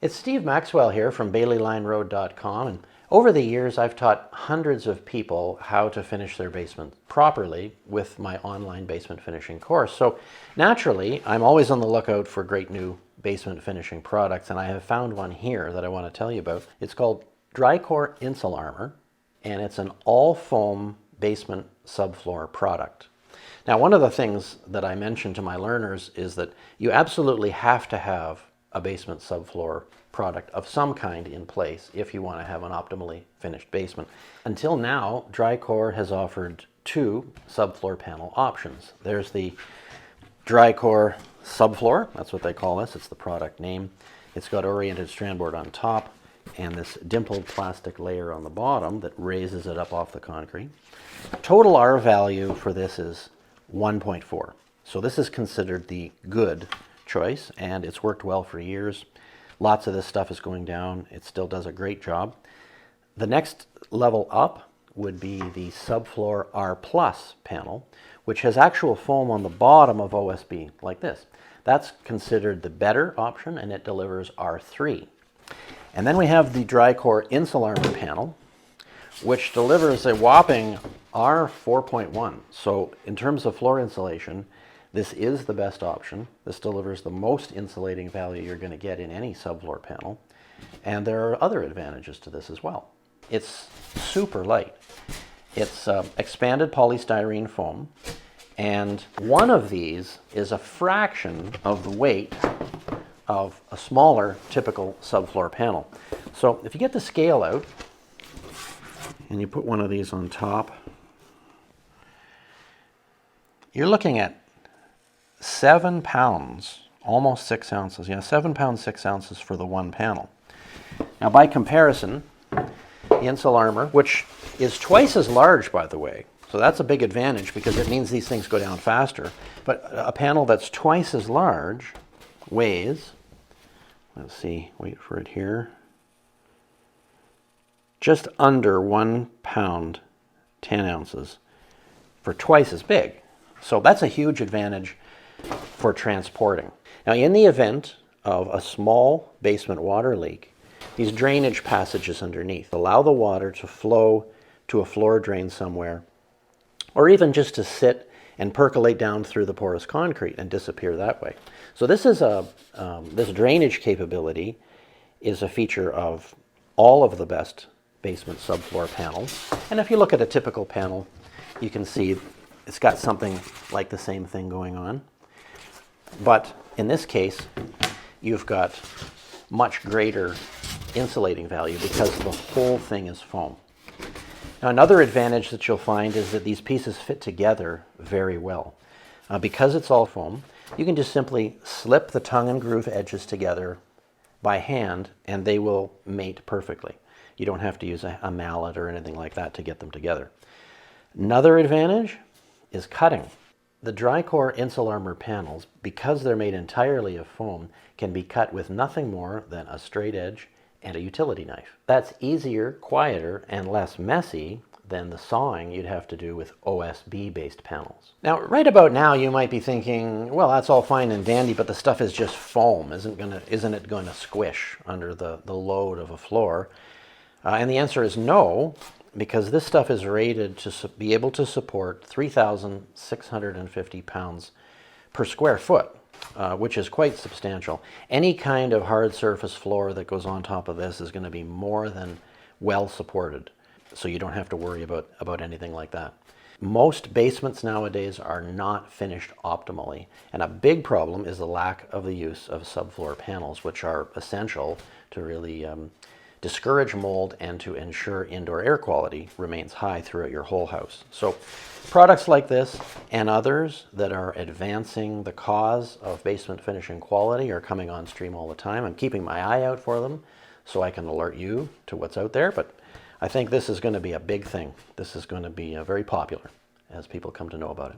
It's Steve Maxwell here from BaileyLineRoad.com, and over the years I've taught hundreds of people how to finish their basement properly with my online basement finishing course. So naturally, I'm always on the lookout for great new basement finishing products, and I have found one here that I want to tell you about. It's called Drycore Insul-Armor, and it's an all-foam basement subfloor product. Now, one of the things that I mention to my learners is that you absolutely have to have a basement subfloor product of some kind in place if you want to have an optimally finished basement. Until now, Drycore has offered two subfloor panel options. There's the Drycore Subfloor, that's what they call this, it's the product name. It's got oriented strand board on top and this dimpled plastic layer on the bottom that raises it up off the concrete. Total R value for this is 1.4. So this is considered the good choice, and it's worked well for years. Lots of this stuff is going down. It still does a great job. The next level up would be the Subfloor R Plus panel, which has actual foam on the bottom of OSB like this. That's considered the better option, and it delivers R3. And then we have the Drycore Insul-Armor panel, which delivers a whopping R4.1. So in terms of floor insulation, this is the best option. This delivers the most insulating value you're going to get in any subfloor panel. And there are other advantages to this as well. It's super light. It's expanded polystyrene foam. And one of these is a fraction of the weight of a smaller typical subfloor panel. So if you get the scale out and you put one of these on top, you're looking at 7 pounds, almost 6 ounces. Yeah, 7 pounds, 6 ounces for the one panel. Now, by comparison, the Insul-Armor, which is twice as large, by the way, so that's a big advantage because it means these things go down faster. But a panel that's twice as large weighs, let's see, wait for it here, just under 1 pound, 10 ounces for twice as big. So that's a huge advantage for transporting. Now, in the event of a small basement water leak, these drainage passages underneath allow the water to flow to a floor drain somewhere, or even just to sit and percolate down through the porous concrete and disappear that way. So this is this drainage capability is a feature of all of the best basement subfloor panels. And if you look at a typical panel, you can see it's got something like the same thing going on. But in this case, you've got much greater insulating value because the whole thing is foam. Now, another advantage that you'll find is that these pieces fit together very well. Because it's all foam, you can just simply slip the tongue and groove edges together by hand and they will mate perfectly. You don't have to use a mallet or anything like that to get them together. Another advantage is cutting. The Drycore Insul-Armor panels, because they're made entirely of foam, can be cut with nothing more than a straight edge and a utility knife. That's easier, quieter, and less messy than the sawing you'd have to do with OSB-based panels. Now, right about now, you might be thinking, well, that's all fine and dandy, but the stuff is just foam. Isn't it going to squish under the load of a floor? And the answer is no, because this stuff is rated to be able to support 3,650 pounds per square foot, which is quite substantial. Any kind of hard surface floor that goes on top of this is going to be more than well supported, so you don't have to worry about anything like that. Most basements nowadays are not finished optimally, and a big problem is the lack of the use of subfloor panels, which are essential to really discourage mold and to ensure indoor air quality remains high throughout your whole house. So products like this and others that are advancing the cause of basement finishing quality are coming on stream all the time. I'm keeping my eye out for them so I can alert you to what's out there, but I think this is going to be a big thing. This is going to be very popular as people come to know about it.